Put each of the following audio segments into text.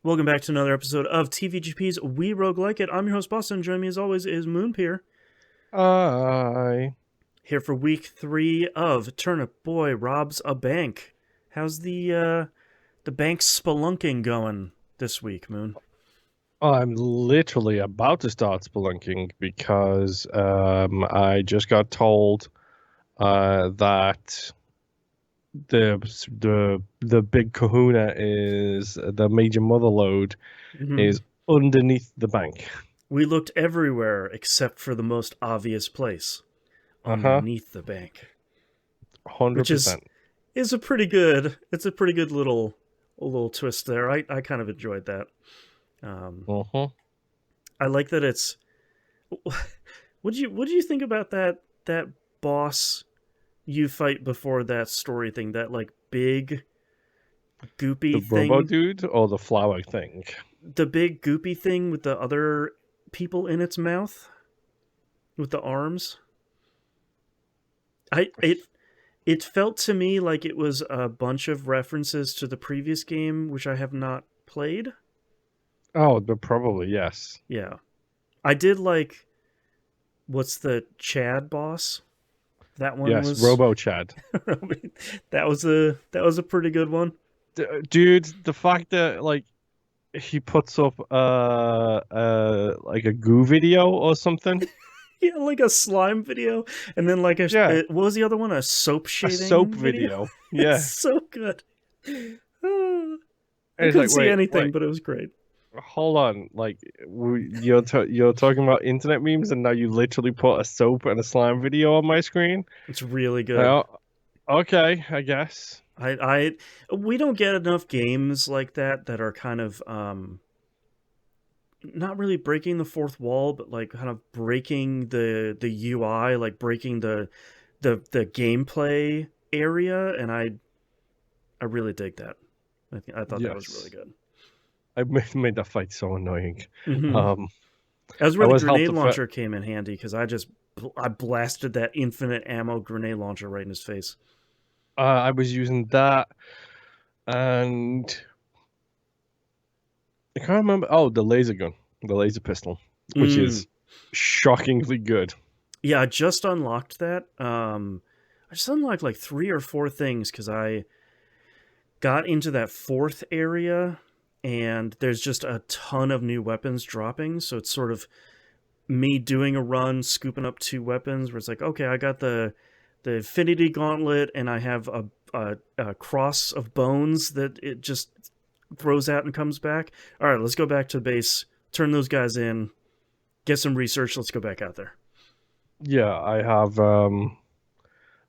Welcome back to another episode of TVGP's We Roguelike It. I'm your host, Boston. Joining me as always is Moonpier. I Here for week 3 of Turnip Boy Robs a Bank. How's the bank spelunking going this week, Moon? I'm literally about to start spelunking because I just got told that the big Kahuna is the Major Motherlode Mm-hmm. is underneath the bank. We looked everywhere except for the most obvious place, Uh-huh. underneath the bank, which is 100%. is a pretty good. It's a pretty good little twist there. I kind of enjoyed that. Um, Uh-huh. I like that it's. What do you think about that boss you fight before that story thing? That like big The goopy Robo thing, Dude or the flower thing? the big goopy thing with the other people in its mouth with the arms. I it felt to me like it was a bunch of references to the previous game, which I have not played. Oh, but probably, yes. Yeah, I did like what's the Chad boss? That one Yes, was Robo Chad. that was a pretty good one. Dude, the fact that like he puts up like a goo video or something. Yeah, like a slime video, and then like Yeah, what was the other one? A soap a soap shaving video. video. It's Yeah. so good. Ah, And I it's couldn't like, see wait, anything, wait, but it was great. hold on. Like you're talking about internet memes, and now you literally put a soap and a slime video on my screen. It's really good. Well, okay, I guess. We don't get enough games like that are kind of not really breaking the fourth wall, but like kind of breaking the UI, like breaking the gameplay area, and I really dig that. I thought that was really Yes. good. I made that fight so annoying. Mm-hmm. Um, That was I where the was helped grenade to fight. launcher came in handy because I blasted that infinite ammo grenade launcher right in his face. I was using that, and I can't remember. Oh, the laser gun, the laser pistol, which Mm. is shockingly good. Yeah, I just unlocked that. I just unlocked like 3 or 4 things because I got into that fourth area and there's just a ton of new weapons dropping. So it's sort of me doing a run, scooping up 2 weapons where it's like, okay, I got the Infinity Gauntlet and I have a cross of bones that it just throws out and comes back. All right, let's go back to the base, turn those guys in, get some research. Let's go back out there. Yeah, I have.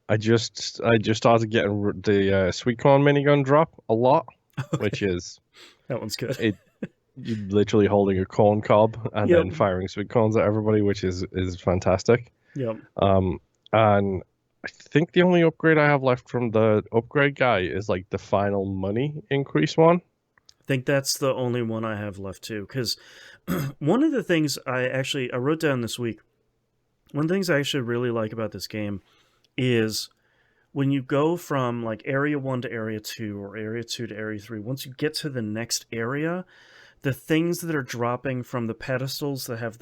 I just started getting the sweet corn minigun drop a lot, Okay, which is that one's good. it. You literally holding a corn cob and Yep. then firing sweet corns at everybody, which is fantastic. Yep. Um, and I think the only upgrade I have left from the upgrade guy is like the final money increase one. I think that's the only one I have left too. Because one of the things I wrote down this week, one of the things I actually really like about this game is when you go from like area 1 to area 2 or area 2 to area 3, once you get to the next area, the things that are dropping from the pedestals that have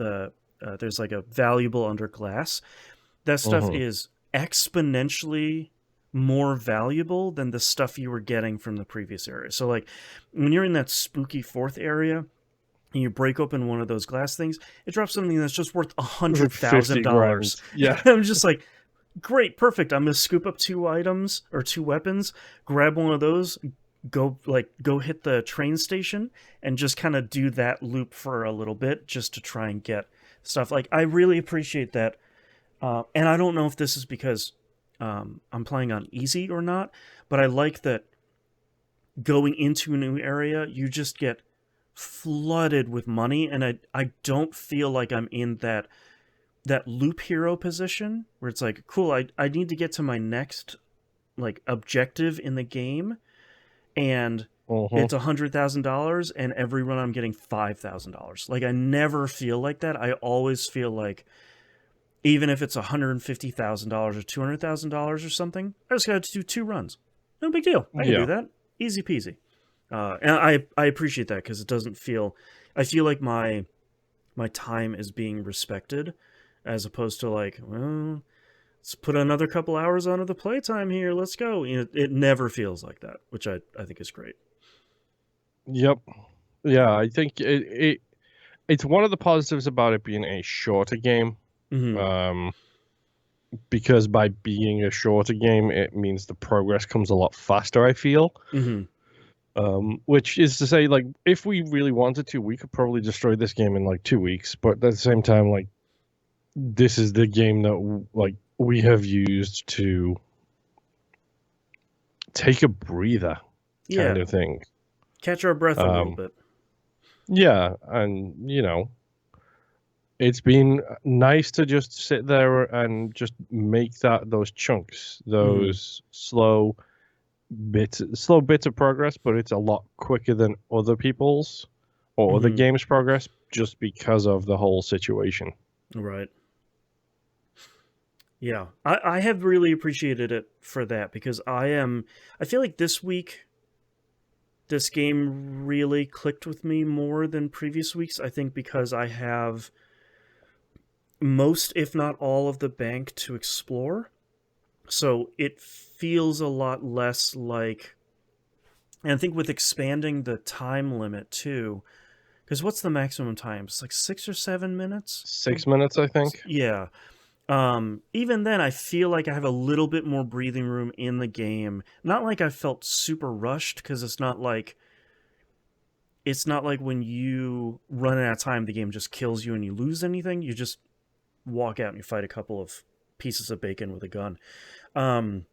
there's like a valuable under glass, that stuff Hmm. is exponentially more valuable than the stuff you were getting from the previous area. So like when you're in that spooky fourth area and you break open one of those glass things, it drops something that's just worth a It's hundred like thousand 50 dollars. grand. Yeah. I'm just like, great, perfect. I'm gonna scoop up 2 items or 2 weapons, grab one of those, go hit the train station, and just kind of do that loop for a little bit just to try and get stuff. Like I really appreciate that, and I don't know if this is because I'm playing on easy or not, but I like that going into a new area, you just get flooded with money, and I don't feel like I'm in that loop hero position where it's like, cool, I need to get to my next like objective in the game, and Hmm. it's $100,000, and every run I'm getting $5,000. Like I never feel like that. I always feel like even if it's $150,000 or $200,000 or something, I just got to do 2 runs. No big deal. I can do Yeah. that. Easy peasy. And I appreciate that because it doesn't feel. I feel like my time is being respected, as opposed to like, well, let's put another couple hours onto the playtime here. Let's go. It never feels like that, which I think is great. Yep. Yeah. Yeah, I think it's one of the positives about it being a shorter game. Mm-hmm. Um, because by being a shorter game, it means the progress comes a lot faster, I feel. Mm-hmm. Which is to say, like, if we really wanted to, we could probably destroy this game in like 2 weeks. But at the same time, like, this is the game that like we have used to take a breather, kind Yeah. of thing. Catch our breath a little Um, bit. yeah, and it's been nice to just sit there and just make those chunks, Mm-hmm. those slow bits of progress, but it's a lot quicker than other people's or other Mm-hmm. games' progress just because of the whole situation. Right. Yeah. I have really appreciated it for that because I feel like this week this game really clicked with me more than previous weeks. I think because I have most, if not all, of the bank to explore. So it feels a lot less like. And I think with expanding the time limit too, because what's the maximum time? It's like 6 or 7 minutes. 6 minutes, I think. Yeah. Even then, I feel like I have a little bit more breathing room in the game. Not like I felt super rushed, because it's not like when you run out of time, the game just kills you and you lose anything. You just walk out and you fight a couple of pieces of bacon with a gun. Um,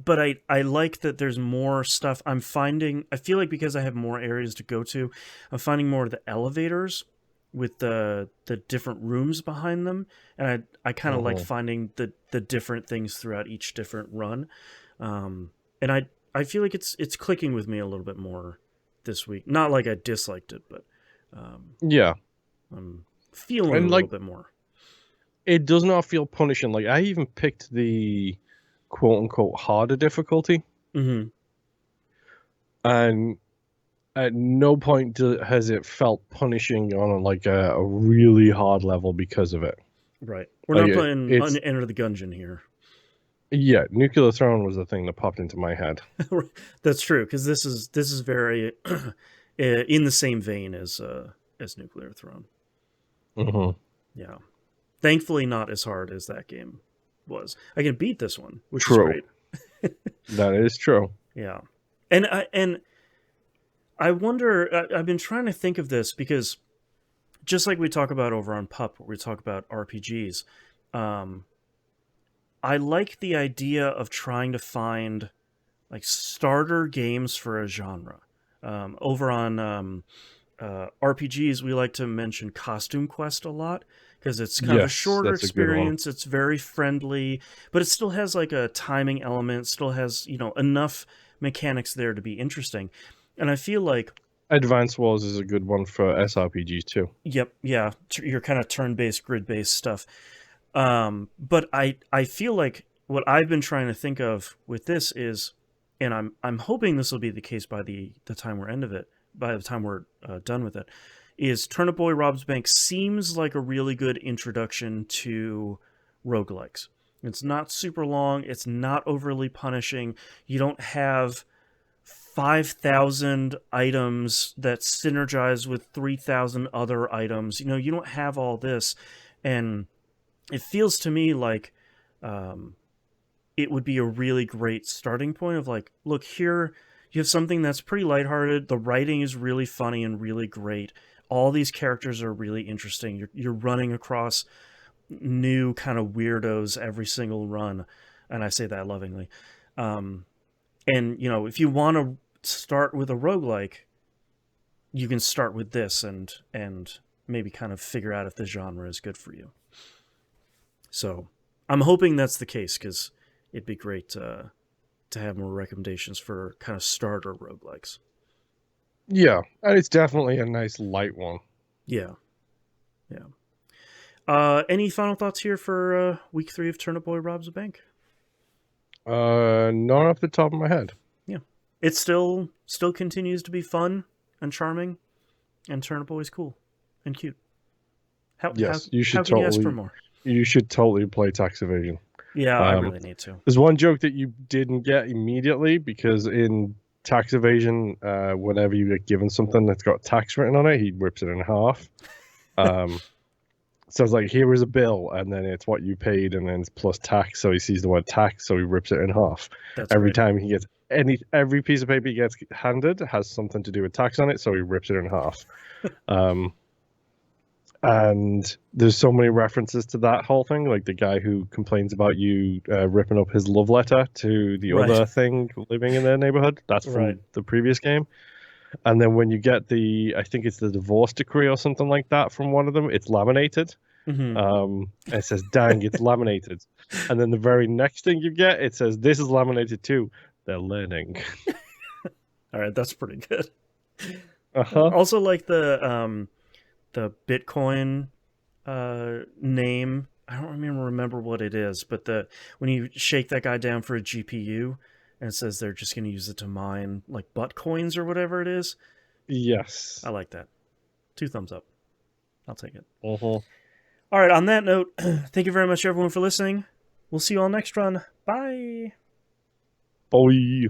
but I like that there's more stuff. I feel like because I have more areas to go to, I'm finding more of the elevators with the different rooms behind them. And I kind of like Hmm. finding the different things throughout each different run. And I feel like it's clicking with me a little bit more this week. Not like I disliked it, but um, Yeah, I'm feeling it a and little like bit more. it does not feel punishing. Like I even picked the quote unquote harder difficulty, Hmm. and at no point has it felt punishing on like a really hard level because of it. Right. We're Like not playing it's Enter the Gungeon here. yeah, Nuclear Throne was the thing that popped into my head. That's true, because this is very in the same vein as Nuclear Throne. Hmm. Yeah, thankfully not as hard as that game was. I can beat this one, which is True, great. that is true. Yeah, and I wonder. I've been trying to think of this because just like we talk about over on Pup, where we talk about RPGs, um, I like the idea of trying to find like starter games for a genre. Over on RPGs, we like to mention Costume Quest a lot because it's kind of a Yes, shorter that's a good one. experience. It's very friendly, but it still has like a timing element. Still has enough mechanics there to be interesting. And I feel like, Advance Wars is a good one for SRPGs too. yep, yeah, your kind of turn-based, grid-based stuff. But I feel like what I've been trying to think of with this is, and I'm hoping this will be the case by the time we're end of it, by the time we're done with it, is Turnip Boy Rob's Bank seems like a really good introduction to roguelikes. It's not super long. It's not overly punishing. You don't have 5,000 items that synergize with 3,000 other items. You don't have all this, and it feels to me like um, it would be a really great starting point of like, look, here you have something that's pretty lighthearted. The writing is really funny and really great. All these characters are really interesting. You're running across new kind of weirdos every single run, and I say that lovingly. Um, and if you want to start with a roguelike, you can start with this and maybe kind of figure out if the genre is good for you. So I'm hoping that's the case because it'd be great to have more recommendations for kind of starter roguelikes. Yeah, and it's definitely a nice light one. Yeah, yeah. Any final thoughts here for week 3 of Turnip Boy Robs a Bank? Not off the top of my head. Yeah. it still continues to be fun and charming, and Turnip always cool and cute. Yes, you How should can you ask for totally more? play Tax Evasion. Yeah, I really need to. There's one joke that you didn't get immediately because in Tax Evasion, whenever you get given something that's got tax written on it, he rips it in half. So it's like, here is a bill, and then it's what you paid, and then it's plus tax. So he sees the word tax, so he rips it in half. That's Every great. time he gets every piece of paper he gets handed has something to do with tax on it, so he rips it in half. And there's so many references to that whole thing, like the guy who complains about you ripping up his love letter to the Right. other thing living in their neighborhood. That's from Right. the previous game. And then when you get I think it's the divorce decree or something like that from one of them, it's laminated. It says, "Dang, it's laminated." And then the very next thing you get, it says, "This is laminated too." They're learning. All right, that's pretty good. Uh-huh. Also, like the Bitcoin name. I don't remember what it is, but when you shake that guy down for a GPU, and it says they're just going to use it to mine like butt coins or whatever it is. Yes. I like that. 2 thumbs up. I'll take it. Uh-huh. All right. On that note, thank you very much, everyone, for listening. We'll see you all next run. Bye. Bye.